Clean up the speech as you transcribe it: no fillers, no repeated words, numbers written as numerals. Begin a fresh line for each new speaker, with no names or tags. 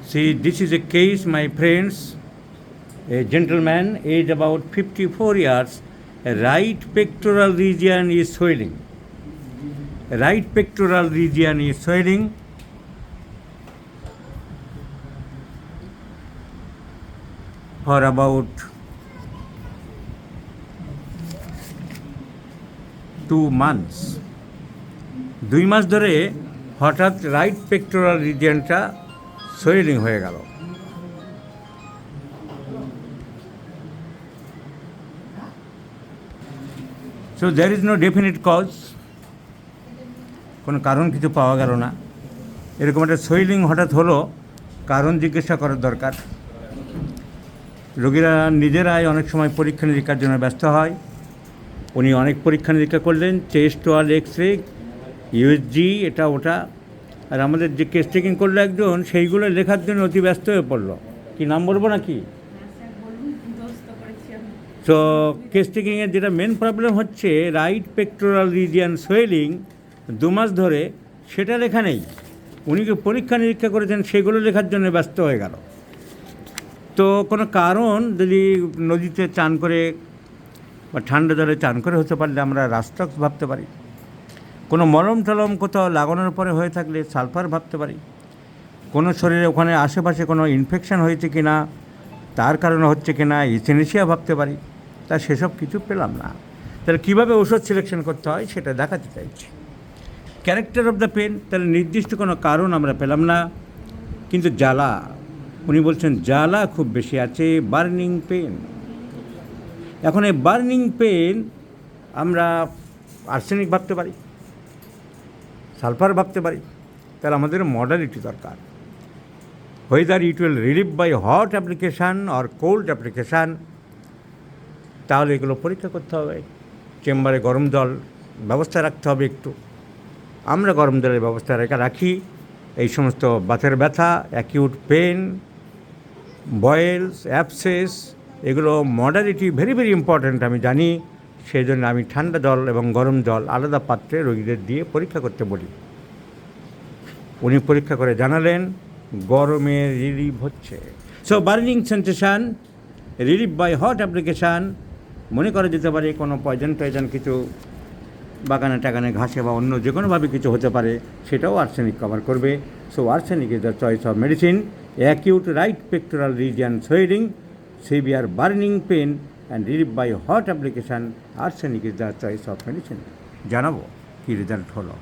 See, this is a case, my friends. A gentleman aged about 54 years, a right pectoral region is swelling. Right pectoral region is swelling. For about 2 months. 2 মাস ধরে হঠাৎ right pectoral রিজিয়নটা swelling হয়ে গেল। So there is no definite cause, কোনো কারণ কিছু পাওয়া গেল না। এরকম একটা সোয়েলিং হঠাৎ হলো, কারণ জিজ্ঞাসা করার দরকার। রোগীরা নিজেরাই অনেক সময় পরীক্ষা নিরীক্ষার জন্য ব্যস্ত হয়। উনি অনেক পরীক্ষা নিরীক্ষা করলেন, চেস্ট ওয়াল, এক্স রে, ইউএসজি, এটা ওটা। আর আমাদের যে কেস টেকিং করলো একজন, সেইগুলো লেখার জন্য অতি ব্যস্ত হয়ে পড়লো। কি নাম বলবো নাকি? তো কেস টেকিংয়ের যেটা মেন প্রবলেম হচ্ছে রাইট পেক্টোরাল রিজিয়ন সোয়েলিং 2 মাস ধরে, সেটা লেখা নেই। উনি যে পরীক্ষা নিরীক্ষা করেছেন সেগুলো লেখার জন্য ব্যস্ত হয়ে গেল। তো কোনো কারণ যদি নদীতে চান করে বা ঠান্ডা জলে চান করে হতে পারলে আমরা রাস্টক্স ভাবতে পারি। কোনো মলম টলম কোথাও লাগানোর পরে হয়ে থাকলে সালফার ভাবতে পারি। কোনো শরীরে ওখানে আশেপাশে কোনো ইনফেকশান হয়েছে কি না, তার কারণে হচ্ছে কি না, ইথেনেশিয়া ভাবতে পারি। তা সেসব কিছু পেলাম না। তাহলে কীভাবে ওষুধ সিলেকশন করতে হয় সেটা দেখাতে চাইছি। ক্যারেক্টার অফ দ্য পেন, তাহলে নির্দিষ্ট কোনো কারণ আমরা পেলাম না, কিন্তু জ্বালা, উনি বলছেন জ্বালা খুব বেশি আছে, বার্নিং পেন। এখন এই বার্নিং পেন আমরা আর্সেনিক ভাবতে পারি, সালফার ভাবতে পারি। তাহলে আমাদের মডালিটি দরকার। Whether it will relieve by hot application or cold application, তাহলে এগুলো পরীক্ষা করতে হবে। চেম্বারে গরম জল ব্যবস্থা রাখতে হবে একটু। আমরা গরম জলের ব্যবস্থা রাখি। এই সমস্ত বাতের ব্যথা, অ্যাকিউট পেন, বয়েলস, অ্যাবসেস, এগুলো মডালিটি ভেরি ভেরি ইম্পর্ট্যান্ট আমি জানি। সেই জন্য আমি ঠান্ডা জল এবং গরম জল আলাদা পাত্রে রোগীদের দিয়ে পরীক্ষা করতে বলি। উনি পরীক্ষা করে জানালেন গরমে রিলিভ হচ্ছে। So burning sensation, relieve by hot application. মনে করা যেতে পারে কোনো পয়জন টয়জন কিছু বাগানে টাগানে ঘাসে বা অন্য যে কোনোভাবে কিছু হতে পারে, সেটাও আর্সেনিক কভার করবে। So arsenic is the choice of medicine. Acute right pectoral region swelling, severe burning pain and relieve by hot application, arsenic is the choice of medicine. জানাবো কী রেজাল্ট হলো।